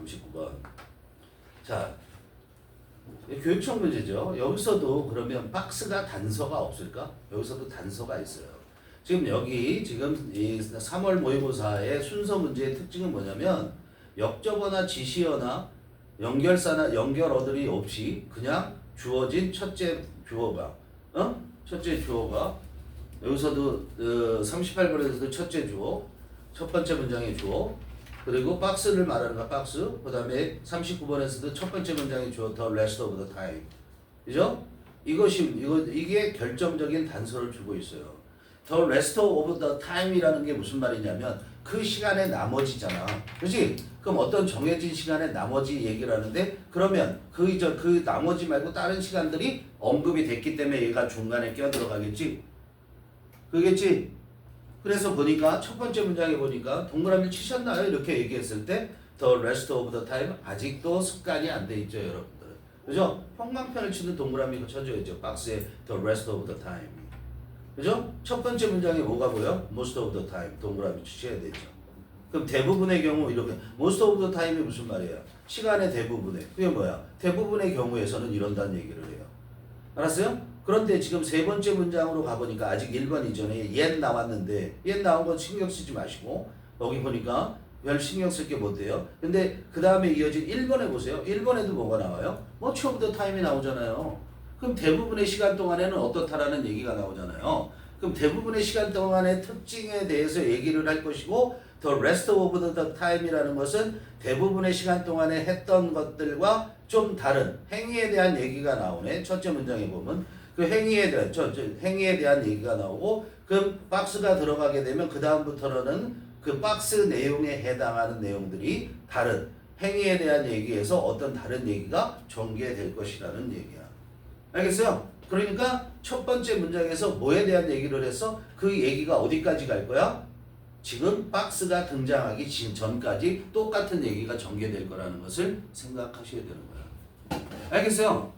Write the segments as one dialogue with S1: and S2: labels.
S1: 39번. 자, 교육청 문제죠. 여기서도 그러면 박스가 단서가 없을까? 여기서도 단서가 있어요. 지금 여기 지금 이 3월 모의고사의 순서 문제의 특징은 뭐냐면 역접어나 지시어나 연결사나 연결어들이 없이 그냥 주어진 첫째 주어가 첫째 주어가 여기서도 38번에서도 첫째 주어 첫 번째 문장의 주어 그리고 박스를 말하는 거 박스 그 다음에 39번에서도 첫 번째 문장의 주어 the rest of the time 그죠? 이게 결정적인 단서를 주고 있어요. The rest of the time이라는 게 무슨 말이냐면 그 시간의 나머지잖아. 그렇지? 그럼 어떤 정해진 시간의 나머지 얘기를 하는데 그러면 그 나머지 말고 다른 시간들이 언급이 됐기 때문에 얘가 중간에 끼어들어가겠지? 그겠지? 그래서 보니까 첫 번째 문장에 보니까 동그라미 치셨나요? 이렇게 얘기했을 때 the rest of the time 아직도 습관이 안 돼 있죠, 여러분들. 그죠? 형광펜을 치는 동그라미가 쳐줘야죠. 박스에 the rest of the time. 그죠? 첫 번째 문장에 뭐가 보여? most of the time. 동그라미 치셔야 되죠. 그럼 대부분의 경우 이렇게 most of the time이 무슨 말이에요? 시간의 대부분의. 그게 뭐야? 대부분의 경우에서는 이런다는 얘기를 해요. 알았어요? 그런데 지금 세 번째 문장으로 가보니까 아직 1번 이전에 옛 나왔는데 옛 나온 건 신경 쓰지 마시고 여기 보니까 별 신경 쓸 게 못 돼요. 근데 그 다음에 이어진 1번에 보세요. 1번에도 뭐가 나와요? much of the time이 나오잖아요. 그럼 대부분의 시간 동안에는 어떻다라는 얘기가 나오잖아요. 그럼 대부분의 시간 동안의 특징에 대해서 얘기를 할 것이고 the rest of the time이라는 것은 대부분의 시간 동안에 했던 것들과 좀 다른 행위에 대한 얘기가 나오네. 첫째 문장에 보면 그 행위에 대한 얘기가 나오고 그 박스가 들어가게 되면 그 다음부터는 그 박스 내용에 해당하는 내용들이 다른 행위에 대한 얘기에서 어떤 다른 얘기가 전개될 것이라는 얘기야. 알겠어요? 그러니까 첫 번째 문장에서 뭐에 대한 얘기를 해서 그 얘기가 어디까지 갈 거야? 지금 박스가 등장하기 전까지 똑같은 얘기가 전개될 거라는 것을 생각하셔야 되는 거야. 알겠어요?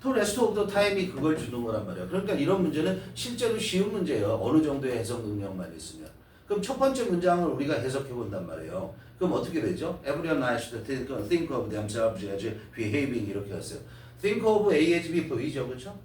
S1: The rest of the time이 그걸 주는 거란 말이야. 그러니까 이런 문제는 실제로 쉬운 문제예요. 어느 정도의 해석 능력만 있으면. 그럼 첫 번째 문장을 우리가 해석해 본단 말이에요. 그럼 어떻게 되죠? Everyone should think of themselves as behaving 이렇게 했어요. Think of A as B 보이죠, 그렇죠?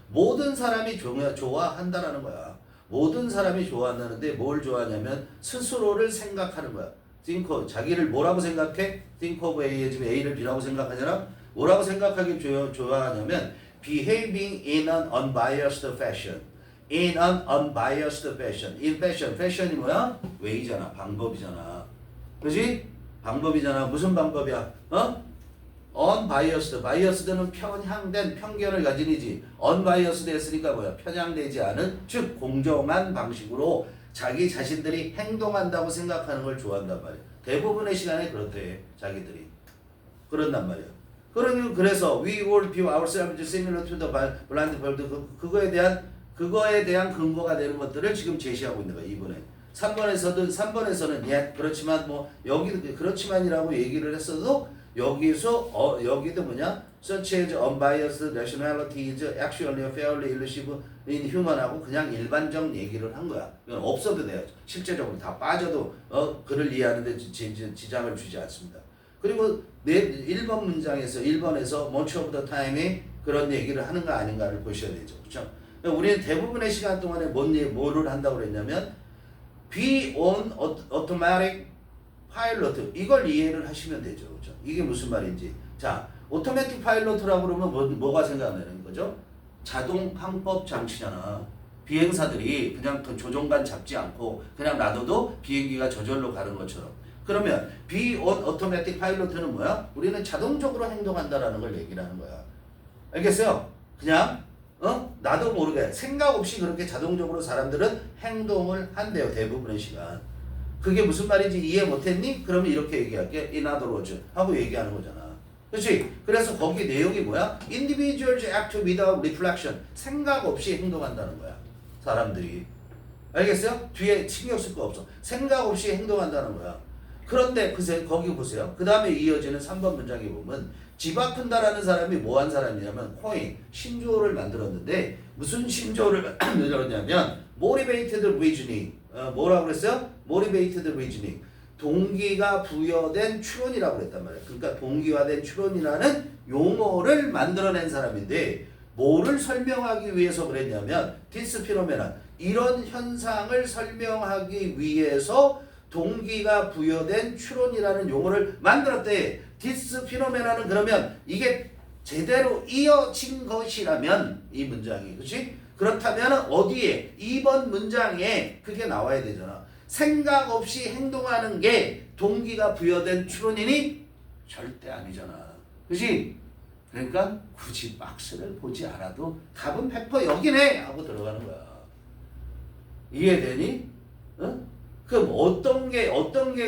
S1: 모든 사람이 좋아한다라는 거야. 모든 사람이 좋아한다는데 뭘 좋아하냐면 스스로를 생각하는 거야. Think of, 자기를 뭐라고 생각해? Think of A as B, A를 B라고 생각하잖아? 뭐라고 생각하기 좋아하냐면 behaving in an unbiased fashion. In an unbiased fashion. In fashion. fashion이 뭐야? way잖아. 방법이잖아. 그렇지? 방법이잖아. 무슨 방법이야? unbiased. biased는 편향된 편견을 가진 이지. unbiased 했으니까 뭐야? 편향되지 않은 즉 공정한 방식으로 자기 자신들이 행동한다고 생각하는 걸 좋아한단 말이야. 대부분의 시간에 그렇대. 자기들이. 그런단 말이야. 그래서 we all view ourselves similar to the blind world 그거에 대한 근거가 되는 것들을 지금 제시하고 있는 거야. 이번에 3번에서는 그렇지만 뭐 여기도 그렇지만이라고 얘기를 했어도 여기도 뭐냐 such as unbiased rationality is actually fairly elusive in human하고 그냥 일반적 얘기를 한 거야. 이건 없어도 돼요. 실제적으로 다 빠져도 글을 이해하는데 지장을 주지 않습니다. 그리고 1번 문장에서 1번에서 much of the time에 그런 얘기를 하는가 아닌가를 보셔야 되죠. 그렇죠? 우리는 대부분의 시간 동안에 뭐를 한다고 그랬냐면 be on automatic pilot 이걸 이해를 하시면 되죠. 그렇죠? 이게 무슨 말인지. 자, automatic pilot라고 그러면 뭐가 생각나는 거죠? 자동 항법 장치잖아. 비행사들이 그냥 그 조종관 잡지 않고 그냥 놔둬도 비행기가 저절로 가는 것처럼. 그러면 be on automatic pilot는 뭐야? 우리는 자동적으로 행동한다라는 걸 얘기를 하는 거야. 알겠어요? 그냥 나도 모르게 생각 없이 그렇게 자동적으로 사람들은 행동을 한대요. 대부분의 시간. 그게 무슨 말인지 이해 못했니? 그러면 이렇게 얘기할게. In other words 하고 얘기하는 거잖아. 그렇지? 그래서 거기 내용이 뭐야? Individuals act without reflection. 생각 없이 행동한다는 거야. 사람들이. 알겠어요? 뒤에 신경 쓸 거 없어. 생각 없이 행동한다는 거야. 그런데 거기 보세요. 그 다음에 이어지는 3번 문장에 보면 집 아픈다라는 사람이 뭐 한 사람이냐면 코인, 신조어를 만들었는데 무슨 신조어를 만들었냐면 motivated reasoning. 뭐라고 그랬어요? motivated reasoning. 동기가 부여된 추론이라고 그랬단 말이야. 그러니까 동기화된 추론이라는 용어를 만들어낸 사람인데 뭐를 설명하기 위해서 그랬냐면 디스 피노메나 이런 현상을 설명하기 위해서 동기가 부여된 추론이라는 용어를 만들었대. 디스 피노메나는 그러면 이게 제대로 이어진 것이라면 이 문장이 그렇지? 그렇다면 어디에? 2번 문장에 그게 나와야 되잖아. 생각 없이 행동하는 게 동기가 부여된 추론이니? 절대 아니잖아. 그렇지? 그러니까 굳이 박스를 보지 않아도 답은 100% 여기네 하고 들어가는 거야. 이해되니? 어? 그럼 어떤 게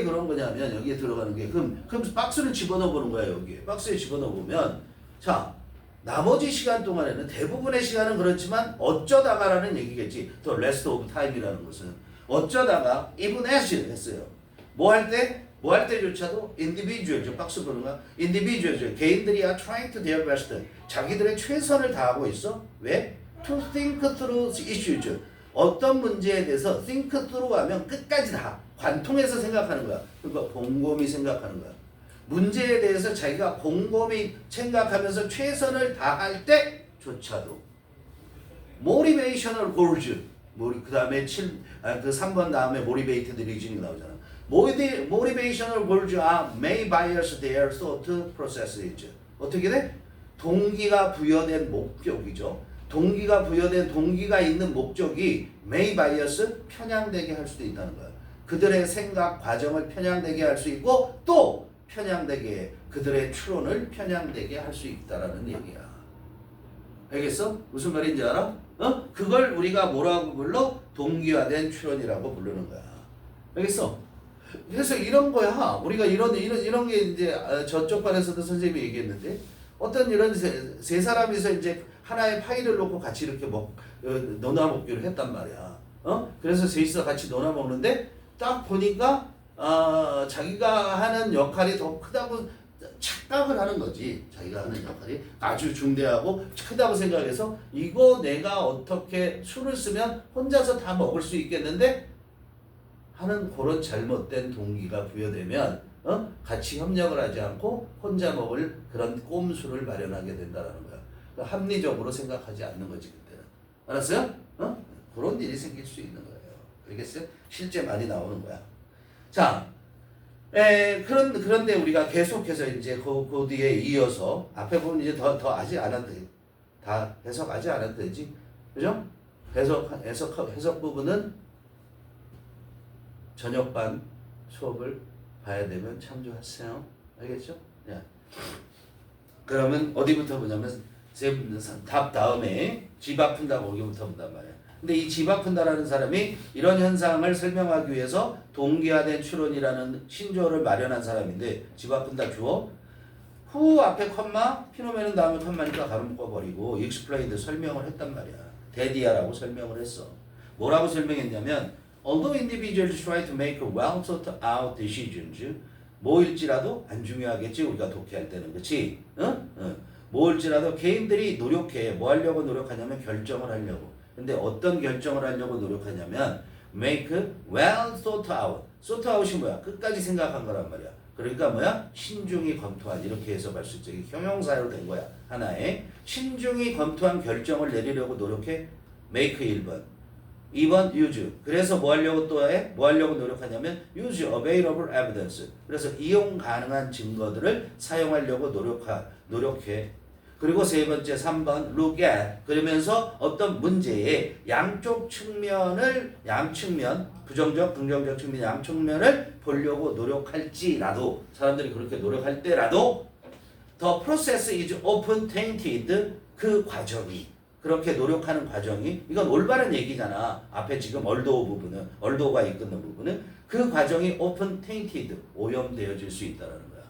S1: 그런 거냐면 여기에 들어가는 게 그럼 박스를 집어넣어 보는 거야. 여기에 박스에 집어넣어 보면 자 나머지 시간 동안에는 대부분의 시간은 그렇지만 어쩌다가라는 얘기겠지. 더 rest of time이라는 것은 어쩌다가 even as 했어요. 뭐 할 때? 뭐 할 때조차도 individual, 박스 보는 거야. individual, 개인들이 are trying to their best. 자기들의 최선을 다하고 있어. 왜? to think through issues. 어떤 문제에 대해서 think through 하면 끝까지 다 관통해서 생각하는 거야. 그러니까 곰곰이 생각하는 거야. 문제에 대해서 자기가 곰곰이 생각하면서 최선을 다할 때조차도 motivational goals. 그 다음에 3번 다음에 motivated reasoning 나오잖아. motivational goals are made bias their thought processes. 어떻게 돼? 동기가 부여된 목적이죠. 동기가 있는 목적이 may bias 편향되게 할 수도 있다는 거야. 그들의 생각 과정을 편향되게 할 수 있고 또 편향되게 그들의 추론을 편향되게 할 수 있다라는 얘기야. 알겠어? 무슨 말인지 알아? 그걸 우리가 뭐라고 불러? 동기화된 추론이라고 부르는 거야. 알겠어? 그래서 이런 거야. 우리가 이런 게 이제 저쪽 반에서도 선생님이 얘기했는데 어떤 이런 세 사람이서 이제 하나의 파일을 놓고 같이 이렇게 너나 먹기로 했단 말이야. 그래서 셋이서 같이 너나 먹는데 딱 보니까 자기가 하는 역할이 더 크다고 착각을 하는 거지. 자기가 하는 역할이 아주 중대하고 크다고 생각해서 이거 내가 어떻게 술을 쓰면 혼자서 다 먹을 수 있겠는데 하는 그런 잘못된 동기가 부여되면 같이 협력을 하지 않고 혼자 먹을 그런 꼼수를 마련하게 된다는 거야. 그러니까 합리적으로 생각하지 않는 거지 그때는. 알았어요? 그런 일이 생길 수 있는 거예요. 알겠어요? 실제 많이 나오는 거야. 자, 그런데 우리가 계속해서 이제 그 뒤에 이어서 앞에 보면 이제 더 아직 안 한다. 다 해석하지 않아도 되지. 그죠? 해석 부분은 저녁반 수업을 봐야 되면 참조하세요. 알겠죠? 야. 그러면 어디부터 보냐면 답 다음에 집 아픈다 거기부터 본단 말이야. 근데 이 집 아픈다라는 사람이 이런 현상을 설명하기 위해서 동기화된 추론이라는 신조어를 마련한 사람인데 집 아픈다 주어 후 앞에 컴마 피노메는 다음에 컴마니까 가로 묶어버리고 explained 설명을 했단 말이야. 데디아라고 설명을 했어. 뭐라고 설명했냐면 although individuals try to make well thought out decisions 뭐일지라도 안 중요하겠지 우리가 독해할 때는 그치? 뭐일지라도 개인들이 노력해 뭐 하려고 노력하냐면 결정을 하려고. 근데 어떤 결정을 하려고 노력하냐면 make well thought out. thought out이 뭐야? 끝까지 생각한 거란 말이야. 그러니까 뭐야? 신중히 검토한 이렇게 해서 할 수 있지. 형용사로 된 거야. 하나의 신중히 검토한 결정을 내리려고 노력해. make 1번. 2번 use. 그래서 뭐 하려고 또 해? 뭐 하려고 노력하냐면 use available evidence. 그래서 이용 가능한 증거들을 사용하려고 노력해. 그리고 세 번째 3번 look at. 그러면서 어떤 문제의 양쪽 측면을 양측면 부정적 긍정적 측면 양측면을 보려고 노력할지라도 사람들이 그렇게 노력할 때라도 the process is often tainted. 그 과정이 그렇게 노력하는 과정이 이건 올바른 얘기잖아. 앞에 지금 얼도가 이끄는 부분은 그 과정이 often tainted 오염되어질 수 있다는 거야.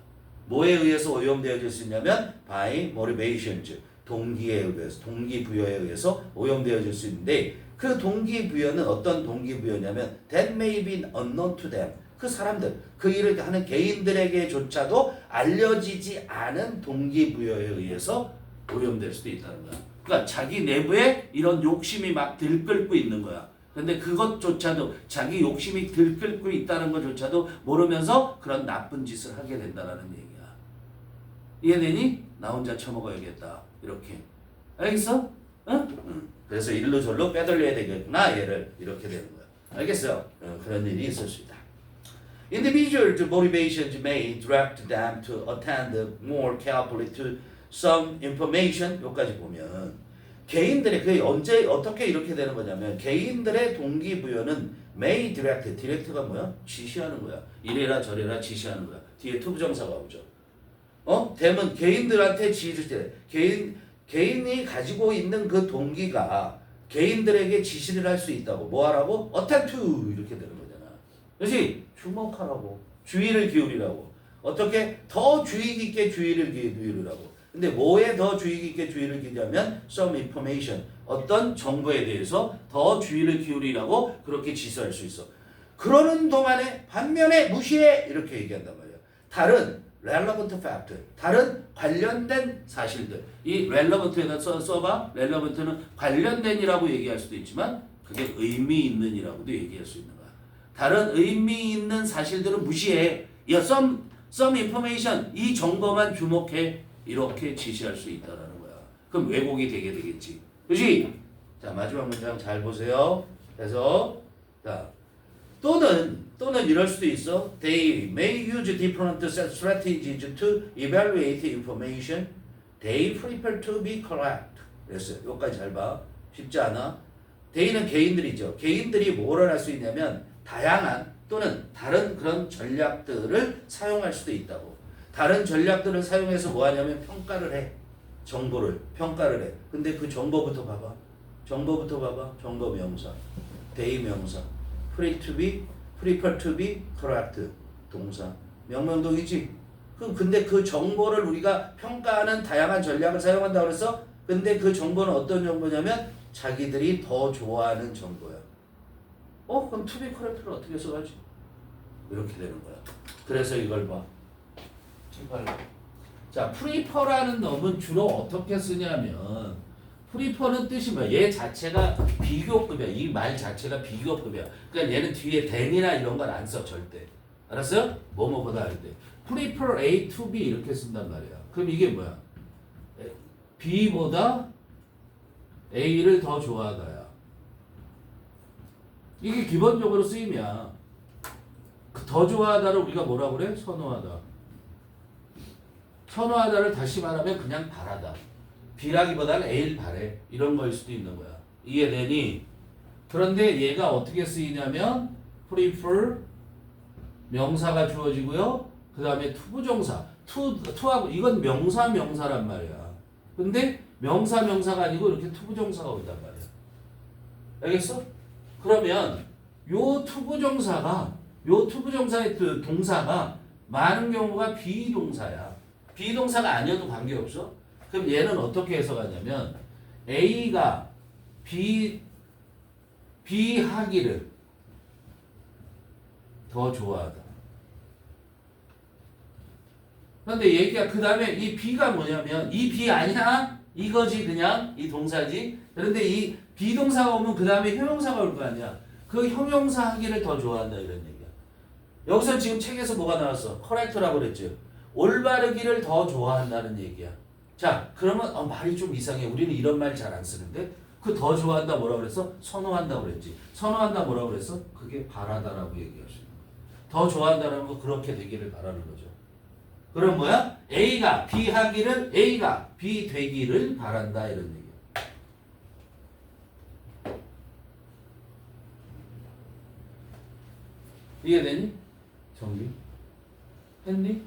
S1: 뭐에 의해서 오염되어질 수 있냐면 by motivations 동기에 의해서 동기부여에 의해서 오염되어질 수 있는데 그 동기부여는 어떤 동기부여냐면 that may be unknown to them 그 사람들 그 일을 하는 개인들에게조차도 알려지지 않은 동기부여에 의해서 오염될 수도 있다는 거야. 그러니까 자기 내부에 이런 욕심이 막 들끓고 있는 거야. 근데 그것조차도 자기 욕심이 들끓고 있다는 것조차도 모르면서 그런 나쁜 짓을 하게 된다는 얘기야. 이해되니? 나 혼자 처먹어야겠다. 이렇게. 알겠어? 응? 응. 그래서 일로 절로 빼돌려야 되겠구나. 얘를. 이렇게 되는 거야. 알겠어요? 그런 일이 있을 수 있다. Individual motivations may direct them to attend more carefully to some information. 여기까지 보면 개인들의 그 언제 어떻게 이렇게 되는 거냐면 개인들의 동기부여는 may direct. direct가 뭐야? 지시하는 거야. 이래라 저래라 지시하는 거야. 뒤에 투부정사가 오죠. them은 개인들한테 지시를 때 개인이 가지고 있는 그 동기가 개인들에게 지시를 할 수 있다고. 뭐 하라고? attend to 이렇게 되는 거잖아. 그렇지? 주목하라고. 주의를 기울이라고. 어떻게? 더 주의 깊게 주의를 기울이라고. 근데 뭐에 더 주의 깊게 주의를 기울이냐면 some information. 어떤 정보에 대해서 더 주의를 기울이라고 그렇게 지시할 수 있어. 그러는 동안에 반면에 무시해 이렇게 얘기한단 말이야. 다른 relevant fact. 다른 관련된 사실들. 이 relevant에다 써봐. relevant는 관련된이라고 얘기할 수도 있지만 그게 의미 있는이라고도 얘기할 수 있는 거야. 다른 의미 있는 사실들은 무시해. 야, some information. 이 정보만 주목해. 이렇게 지시할 수 있다라는 거야. 그럼 왜곡이 되게 되겠지. 그렇지? 자, 마지막 문장 잘 보세요. 그래서 자, 또는 이럴 수도 있어. They may use different strategies to evaluate information. They prefer to be correct. 그랬어요. 여기까지 잘 봐. 쉽지 않아. they는 개인들이죠. 개인들이 뭐를 할 수 있냐면 다양한 또는 다른 그런 전략들을 사용할 수도 있다고. 다른 전략들을 사용해서 뭐 하냐면 평가를 해. 정보를 평가를 해. 근데 그 정보부터 봐봐. 정보 명사. they 명사. prefer to be correct 동사. 명명동이지. 근데 그 정보를 우리가 평가하는 다양한 전략을 사용한다고 그랬어? 근데 그 정보는 어떤 정보냐면 자기들이 더 좋아하는 정보야. 그럼 to be correct를 어떻게 써가지? 이렇게 되는 거야. 그래서 이걸 봐. 자, prefer라는 놈은 주로 어떻게 쓰냐면 prefer는 뜻이 뭐야? 얘 자체가 비교급이야. 이 말 자체가 비교급이야. 그러니까 얘는 뒤에 than이나 이런 걸 안 써 절대. 알았어요? 뭐뭐보다 할 때. prefer A to B 이렇게 쓴단 말이야. 그럼 이게 뭐야? B보다 A를 더 좋아하다야. 이게 기본적으로 쓰임이야. 더 좋아하다를 우리가 뭐라고 그래? 선호하다. 선호하다를 다시 말하면 그냥 바라다. B라기보다는 A를 바래. 이런 거일 수도 있는 거야. 이해되니? 그런데 얘가 어떻게 쓰이냐면 prefer 명사가 주어지고요. 그 다음에 투부정사. 투하고 이건 명사란 말이야. 근데 명사가 아니고 이렇게 투부정사가 온단 말이야. 알겠어? 그러면 요 투부정사의 그 동사가 많은 경우가 비동사야. 비동사가 아니어도 관계없어. 그럼 얘는 어떻게 해석하냐면 A가 B하기를 더 좋아하다. 그런데 얘기가 그 다음에 이 B가 뭐냐면 이 B 아니야? 이거지 그냥 이 동사지. 그런데 이 비동사가 오면 그 다음에 형용사가 올 거 아니야. 그 형용사 하기를 더 좋아한다 이런 얘기야. 여기서 지금 책에서 뭐가 나왔어? correct라고 그랬지. 올바르기를 더 좋아한다는 얘기야. 자, 그러면 말이 좀 이상해. 우리는 이런 말 잘 안 쓰는데 그 더 좋아한다 뭐라고 그랬어? 선호한다고 그랬지. 선호한다 뭐라고 그랬어? 그게 바라다라고 얘기할 수 있는 거야. 더 좋아한다는 거 그렇게 되기를 바라는 거죠. 그럼 뭐야? A가 B 되기를 바란다 이런 얘기야. 이해되니? 정리? 했니?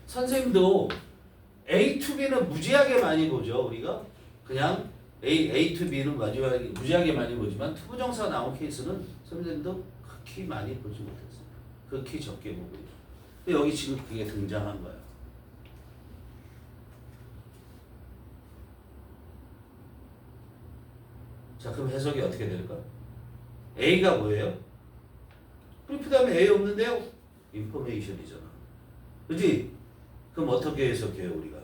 S1: 선생님도 A to B는 무지하게 많이 보죠. 우리가 그냥 A to B는 무지하게 많이 보지만 투부정사 나온 케이스는 선생님도 극히 많이 보지 못했어요. 극히 적게 보고 있어요. 근데 여기 지금 그게 등장한 거야. 자, 그럼 해석이 어떻게 될까? A가 뭐예요? 그 다음에 A 없는데요? 인포메이션이잖아. 그지? 그럼 어떻게 해석해요 우리가?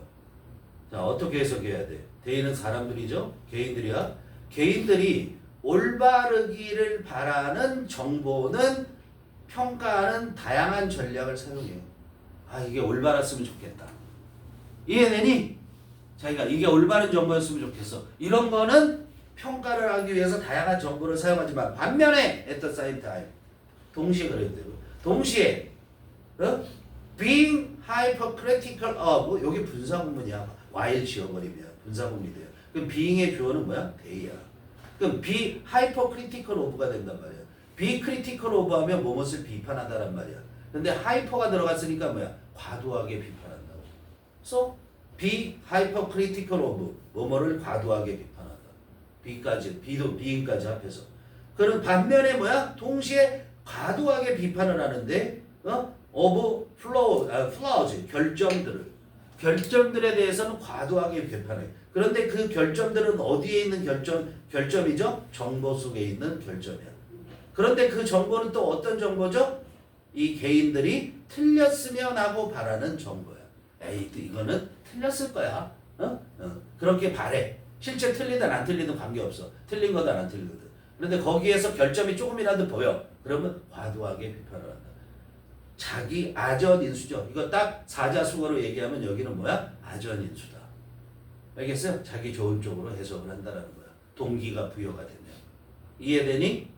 S1: 자, 어떻게 해석해야 돼? 대인은 사람들이죠? 개인들이야. 개인들이 올바르기를 바라는 정보는 평가하는 다양한 전략을 사용해요. 아, 이게 올바랐으면 좋겠다. 이해되니? 자기가 이게 올바른 정보였으면 좋겠어. 이런 거는 평가를 하기 위해서 다양한 정보를 사용하지만 반면에 at the same time 동시에 그래야 되고 동시에 being hypercritical of 여기 분사구문이야. while 지워버리면 분사구문이 돼요. 그럼 being의 주어는 뭐야? they야. 그럼 be hypercritical of가 된단 말이야. be critical of 하면 무엇을 비판하다란 말이야. 근데 hyper가 들어갔으니까 뭐야? 과도하게 비판한다고. So be hypercritical of 뭐뭐를 과도하게 비판한다. be까지 be도 being까지 합해서. 그럼 반면에 뭐야? 동시에 과도하게 비판을 하는데 of flaws 결점들에 대해서는 과도하게 비판해. 그런데 그 결점들은 어디에 있는 결점이죠? 정보 속에 있는 결점이야. 그런데 그 정보는 또 어떤 정보죠? 이 개인들이 틀렸으면 하고 바라는 정보야. 에이, 이거는 틀렸을 거야. 그렇게 바래. 실제 틀리든 안 틀리든 관계없어. 틀린 거든 안 틀리거든. 그런데 거기에서 결점이 조금이라도 보여. 그러면 과도하게 비판을 한다. 자기 아전인수죠. 이거 딱 사자수어로 얘기하면 여기는 뭐야? 아전인수다. 알겠어요? 자기 좋은 쪽으로 해석을 한다는 거야. 동기가 부여가 되면. 이해되니?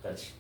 S1: 같이.